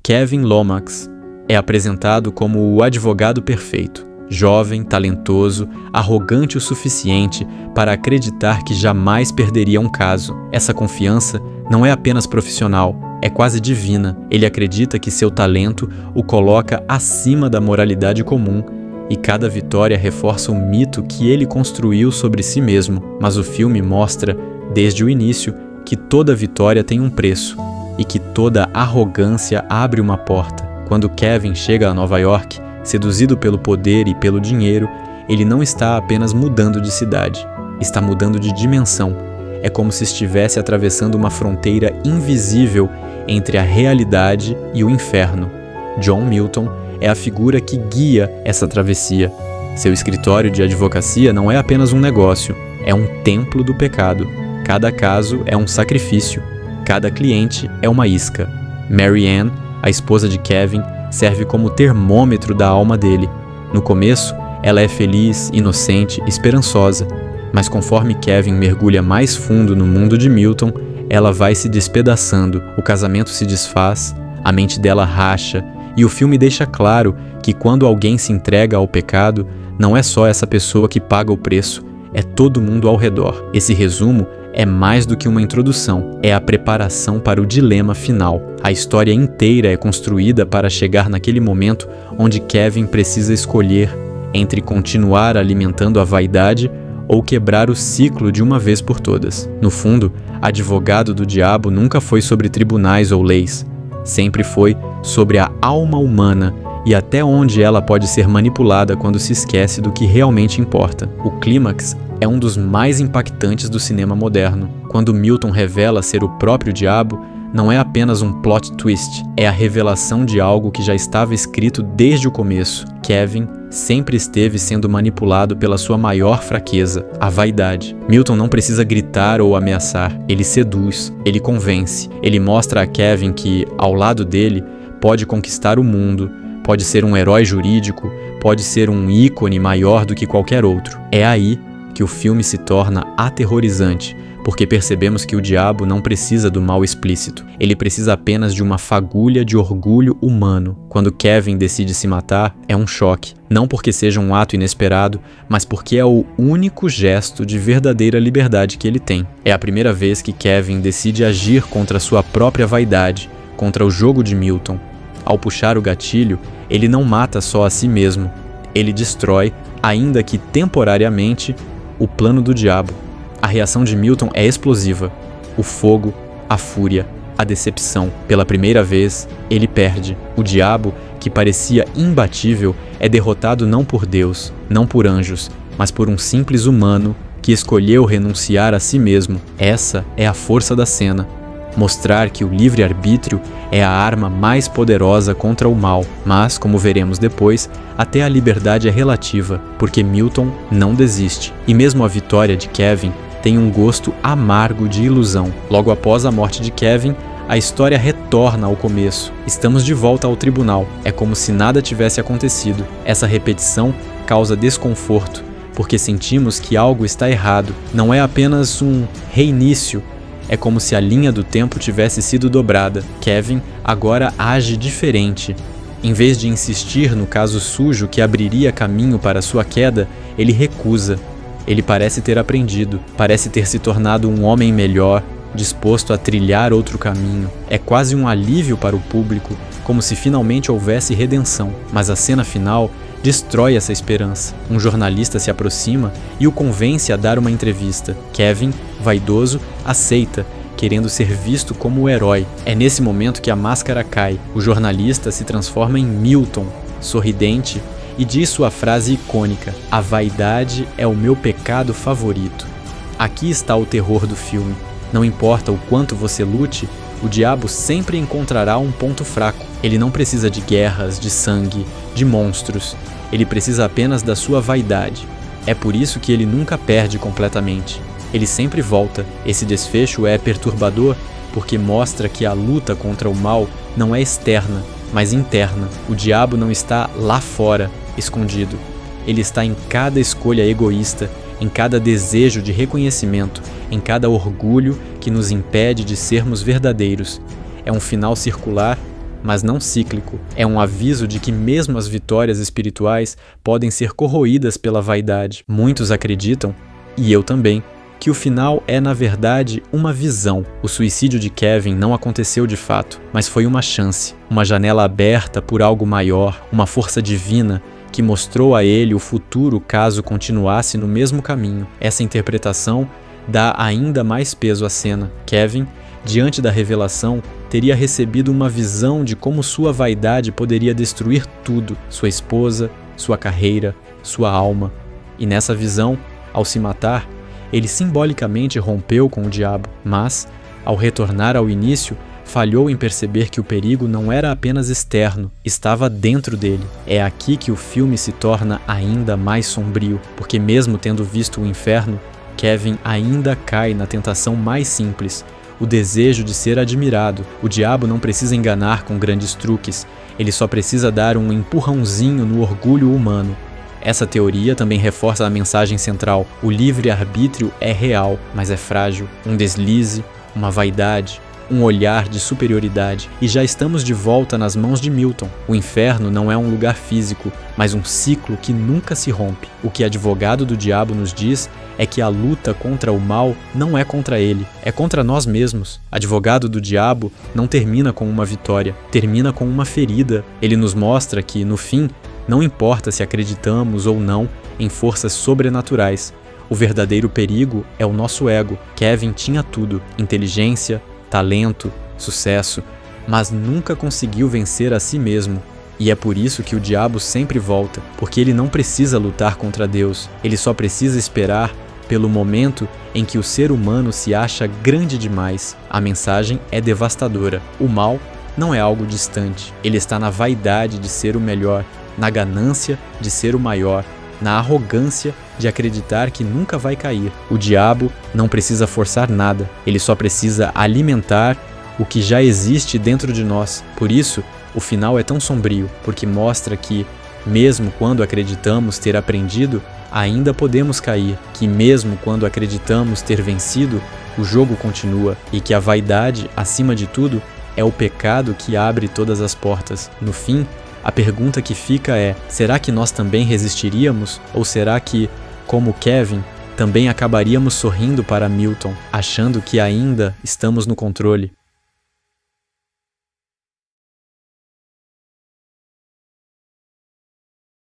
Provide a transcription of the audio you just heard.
Kevin Lomax é apresentado como o advogado perfeito, jovem, talentoso, arrogante o suficiente para acreditar que jamais perderia um caso. Essa confiança não é apenas profissional, é quase divina. Ele acredita que seu talento o coloca acima da moralidade comum, e cada vitória reforça o mito que ele construiu sobre si mesmo. Mas o filme mostra, desde o início, que toda vitória tem um preço, e que toda arrogância abre uma porta. Quando Kevin chega a Nova York, seduzido pelo poder e pelo dinheiro, ele não está apenas mudando de cidade, está mudando de dimensão. É como se estivesse atravessando uma fronteira invisível entre a realidade e o inferno. John Milton é a figura que guia essa travessia. Seu escritório de advocacia não é apenas um negócio, é um templo do pecado. Cada caso é um sacrifício, cada cliente é uma isca. Mary Ann, a esposa de Kevin, serve como termômetro da alma dele. No começo, ela é feliz, inocente, esperançosa, mas conforme Kevin mergulha mais fundo no mundo de Milton, ela vai se despedaçando, o casamento se desfaz, a mente dela racha, e o filme deixa claro que quando alguém se entrega ao pecado, não é só essa pessoa que paga o preço, é todo mundo ao redor. Esse resumo é mais do que uma introdução, é a preparação para o dilema final. A história inteira é construída para chegar naquele momento onde Kevin precisa escolher entre continuar alimentando a vaidade ou quebrar o ciclo de uma vez por todas. No fundo, Advogado do Diabo nunca foi sobre tribunais ou leis, sempre foi sobre a alma humana e até onde ela pode ser manipulada quando se esquece do que realmente importa. O clímax é um dos mais impactantes do cinema moderno. Quando Milton revela ser o próprio diabo, não é apenas um plot twist, é a revelação de algo que já estava escrito desde o começo. Kevin sempre esteve sendo manipulado pela sua maior fraqueza, a vaidade. Milton não precisa gritar ou ameaçar, ele seduz, ele convence. Ele mostra a Kevin que, ao lado dele, pode conquistar o mundo, pode ser um herói jurídico, pode ser um ícone maior do que qualquer outro. É aí que o filme se torna aterrorizante, porque percebemos que o diabo não precisa do mal explícito. Ele precisa apenas de uma fagulha de orgulho humano. Quando Kevin decide se matar, é um choque. Não porque seja um ato inesperado, mas porque é o único gesto de verdadeira liberdade que ele tem. É a primeira vez que Kevin decide agir contra sua própria vaidade, contra o jogo de Milton. Ao puxar o gatilho, ele não mata só a si mesmo. Ele destrói, ainda que temporariamente, o plano do diabo. A reação de Milton é explosiva. O fogo, a fúria, a decepção. Pela primeira vez, ele perde. O diabo, que parecia imbatível, é derrotado não por Deus, não por anjos, mas por um simples humano que escolheu renunciar a si mesmo. Essa é a força da cena. Mostrar que o livre-arbítrio é a arma mais poderosa contra o mal. Mas, como veremos depois, até a liberdade é relativa, porque Milton não desiste. E mesmo a vitória de Kevin tem um gosto amargo de ilusão. Logo após a morte de Kevin, a história retorna ao começo. Estamos de volta ao tribunal. É como se nada tivesse acontecido. Essa repetição causa desconforto, porque sentimos que algo está errado. Não é apenas um reinício, é como se a linha do tempo tivesse sido dobrada. Kevin agora age diferente. Em vez de insistir no caso sujo que abriria caminho para sua queda, ele recusa. Ele parece ter aprendido, parece ter se tornado um homem melhor, disposto a trilhar outro caminho. É quase um alívio para o público, como se finalmente houvesse redenção. Mas a cena final destrói essa esperança. Um jornalista se aproxima e o convence a dar uma entrevista. Kevin, vaidoso, aceita, querendo ser visto como o herói. É nesse momento que a máscara cai. O jornalista se transforma em Milton, sorridente, e diz sua frase icônica: "A vaidade é o meu pecado favorito." Aqui está o terror do filme. Não importa o quanto você lute, o diabo sempre encontrará um ponto fraco. Ele não precisa de guerras, de sangue, de monstros. Ele precisa apenas da sua vaidade. É por isso que ele nunca perde completamente. Ele sempre volta. Esse desfecho é perturbador porque mostra que a luta contra o mal não é externa, mas interna. O diabo não está lá fora, escondido. Ele está em cada escolha egoísta, em cada desejo de reconhecimento, em cada orgulho que nos impede de sermos verdadeiros. É um final circular, mas não cíclico. É um aviso de que mesmo as vitórias espirituais podem ser corroídas pela vaidade. Muitos acreditam, e eu também, que o final é, na verdade, uma visão. O suicídio de Kevin não aconteceu de fato, mas foi uma chance, uma janela aberta por algo maior, uma força divina que mostrou a ele o futuro caso continuasse no mesmo caminho. Essa interpretação dá ainda mais peso à cena. Kevin, diante da revelação, teria recebido uma visão de como sua vaidade poderia destruir tudo: sua esposa, sua carreira, sua alma. E nessa visão, ao se matar, ele simbolicamente rompeu com o diabo, mas, ao retornar ao início, falhou em perceber que o perigo não era apenas externo, estava dentro dele. É aqui que o filme se torna ainda mais sombrio, porque mesmo tendo visto o inferno, Kevin ainda cai na tentação mais simples, o desejo de ser admirado. O diabo não precisa enganar com grandes truques, ele só precisa dar um empurrãozinho no orgulho humano. Essa teoria também reforça a mensagem central: o livre-arbítrio é real, mas é frágil. Um deslize, uma vaidade, um olhar de superioridade, e já estamos de volta nas mãos de Milton. O inferno não é um lugar físico, mas um ciclo que nunca se rompe. O que Advogado do Diabo nos diz é que a luta contra o mal não é contra ele, é contra nós mesmos. Advogado do Diabo não termina com uma vitória, termina com uma ferida. Ele nos mostra que, no fim, não importa se acreditamos ou não em forças sobrenaturais, o verdadeiro perigo é o nosso ego. Kevin tinha tudo: inteligência, talento, sucesso, mas nunca conseguiu vencer a si mesmo. E é por isso que o diabo sempre volta, porque ele não precisa lutar contra Deus, ele só precisa esperar pelo momento em que o ser humano se acha grande demais. A mensagem é devastadora. O mal não é algo distante, ele está na vaidade de ser o melhor, na ganância de ser o maior, na arrogância de acreditar que nunca vai cair. O diabo não precisa forçar nada, ele só precisa alimentar o que já existe dentro de nós. Por isso, o final é tão sombrio, porque mostra que, mesmo quando acreditamos ter aprendido, ainda podemos cair, que mesmo quando acreditamos ter vencido, o jogo continua, e que a vaidade, acima de tudo, é o pecado que abre todas as portas. No fim, a pergunta que fica é: será que nós também resistiríamos? Ou será que, como Kevin, também acabaríamos sorrindo para Milton, achando que ainda estamos no controle?